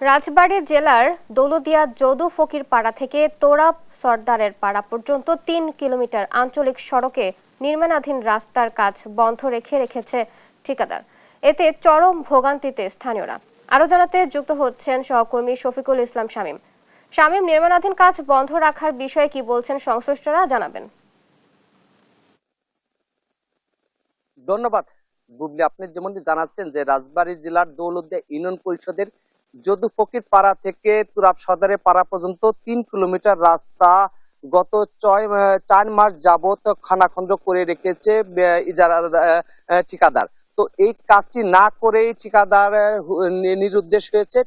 রাজবাড়ী জেলার দৌলতদিয়া যদু ফকির পাড়া থেকে তোরাব সর্দারের পাড়া পর্যন্ত ৩ কিলোমিটার আঞ্চলিক সড়কে নির্মাণাধীন রাস্তার কাজ বন্ধ রেখেছে ঠিকাদার। এতে চরম ভোগান্তিতে স্থানীয়রা। আরো জানাতে যুক্ত হচ্ছেন সহকর্মী শফিকুল ইসলাম শামীম। শামীম, নির্মাণাধীন কাজ বন্ধ রাখার বিষয়ে কি বলছেন সংশ্লিষ্টরা, জানাবেন। ধন্যবাদ বুবলি। আপনি যেমনটি জানাচ্ছেন যে রাজবাড়ী জেলার দৌলতদিয়া ইউনিয়ন পরিষদের যদু ফকির পাড়া থেকে তুরাব সর্দারের পাড়া পর্যন্ত ৩ কিলোমিটার রাস্তা গত ৪ মাস যাবত খানাখন্দ করে রেখেছে ইজারা ঠিকাদার। তো এই কাজটি না করেই ঠিকাদার নিরুদ্দেশ হয়েছে।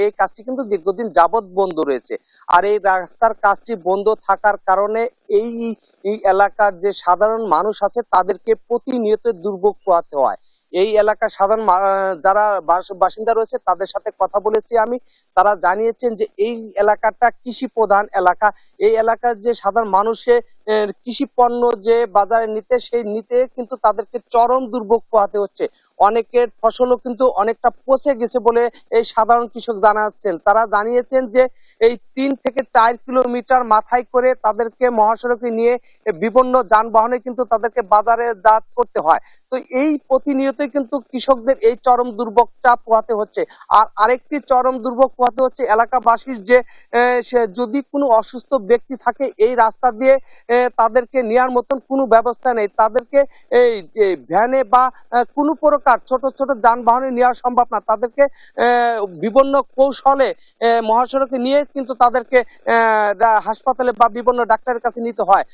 এই কাজটি কিন্তু দীর্ঘদিন যাবত বন্ধ রয়েছে। আর এই রাস্তার কাজটি বন্ধ থাকার কারণে এই এই এলাকার যে সাধারণ মানুষ আছে তাদেরকে প্রতিনিয়ত দুর্ভোগ পোহাতে হয়। এই এলাকার সাধারণ যারা বাসিন্দা রয়েছে তাদের সাথে কথা বলেছি আমি। তারা জানিয়েছেন যে এই এলাকাটা কৃষি প্রধান এলাকা। এই এলাকার যে সাধারণ মানুষে কৃষি পণ্য যে বাজারে নিতে কিন্তু তাদেরকে চরম দুর্ভোগ পোহাতে হচ্ছে। অনেকের ফসলও কিন্তু অনেকটা পচে গেছে বলে এই সাধারণ কৃষক জানাচ্ছেন। তারা জানিয়েছেন যে এই ৩ থেকে ৪ কিলোমিটার মাথায় করে তাদেরকে মহাসড়কে নিয়ে বিভিন্ন যানবাহনে কিন্তু তাদেরকে বাজারে যাতায়াত করতে হয়। তো এই প্রতিনিয়তই কিন্তু কৃষকদের এই চরম দুর্ভোগটা পোহাতে হচ্ছে। আর আরেকটি চরম দুর্ভোগ পোহাতে হচ্ছে এলাকাবাসীর যে যদি কোনো অসুস্থ ব্যক্তি থাকে এই রাস্তা দিয়ে তাদেরকে নেওয়ার মতন কোনো ব্যবস্থা নেই। তাদেরকে এই ভ্যানে বা কোনো প্রকার ছোট ছোট যানবাহনে নেওয়া সম্ভব না। তাদেরকে বিভিন্ন কৌশলে মহাসড়কে নিয়ে কিন্তু তাদেরকে হাসপাতালে বা বিভিন্ন ডাক্তারের কাছে নিতে হয়।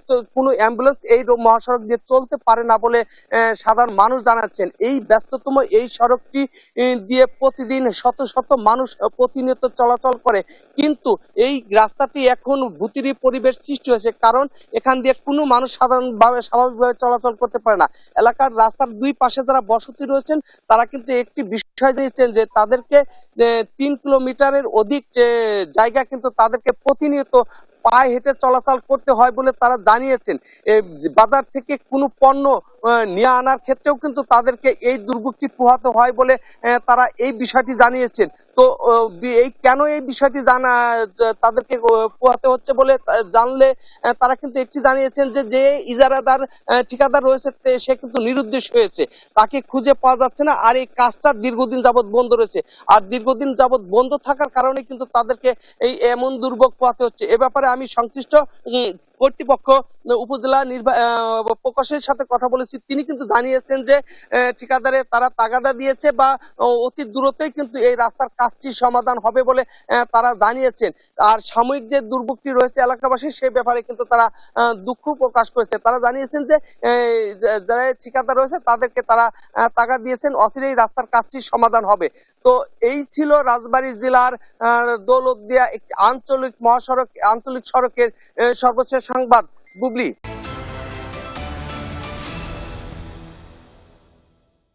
তো কোনো অ্যাম্বুলেন্স এই মহাসড়ক দিয়ে চলতে পারে না বলে সাধারণ মানুষ জানাচ্ছেন। এই ব্যস্ততম এই সড়কটি দিয়ে প্রতিদিন শত শত মানুষ প্রতিনিয়ত চলাচল করে, কিন্তু এই রাস্তাটি এখন ভূতির পরিবেশ সৃষ্টি হয়েছে, কারণ এখান দিয়ে কোনো মানুষ সাধারণভাবে স্বাভাবিকভাবে চলাচল করতে পারে না। এলাকার রাস্তার দুই পাশে যারা বসতি রয়েছেন তারা কিন্তু একটি বিষয় জানিয়েছেন যে তাদেরকে ৩ কিলোমিটারের অধিক জায়গা কিন্তু তাদেরকে প্রতিনিয়ত পায়ে হেঁটে চলাচল করতে হয় বলে তারা জানিয়েছেন। বাজার থেকে কোনো পণ্য নিয়ে আনার ক্ষেত্রেও কিন্তু তাদেরকে এই দুর্ভোগটি পোহাতে হয় বলে তারা এই বিষয়টি জানিয়েছেন। তো এই কেন এই বিষয়টি তাদেরকে পোহাতে হচ্ছে বলে জানলে তারা কিন্তু একটি জানিয়েছেন যে যে ইজারাদার ঠিকাদার রয়েছে সে কিন্তু নিরুদ্দেশ হয়েছে, তাকে খুঁজে পাওয়া যাচ্ছে না। আর এই কাজটা দীর্ঘদিন যাবৎ বন্ধ রয়েছে। আর দীর্ঘদিন যাবৎ বন্ধ থাকার কারণে কিন্তু তাদেরকে এই এমন দুর্ভোগ পোহাতে হচ্ছে। এ ব্যাপারে আমি সংশ্লিষ্ট কর্তৃপক্ষ উপজেলা প্রকাশের সাথে কথা বলেছি। তিনি কিন্তু জানিয়েছেন যে ঠিকাদারে তারা তাগাদা দিয়েছে বা অতি দ্রুতই কিন্তু এই রাস্তার কাজটি সমাধান হবে বলে তারা জানিয়েছেন। আর সাময়িক যে দুর্ভোগটি রয়েছে এলাকাবাসী সে ব্যাপারে কিন্তু তারা দুঃখ প্রকাশ করেছে। তারা জানিয়েছেন যে যারা ঠিকাদার রয়েছে তাদেরকে তারা তাগাদা দিয়েছেন, অচিরেই রাস্তার কাজটি সমাধান হবে। তো এই ছিল রাজবাড়ী জেলার দৌলতদিয়া একটি আঞ্চলিক সড়কের সর্বশেষ সংবাদ। বুবলি।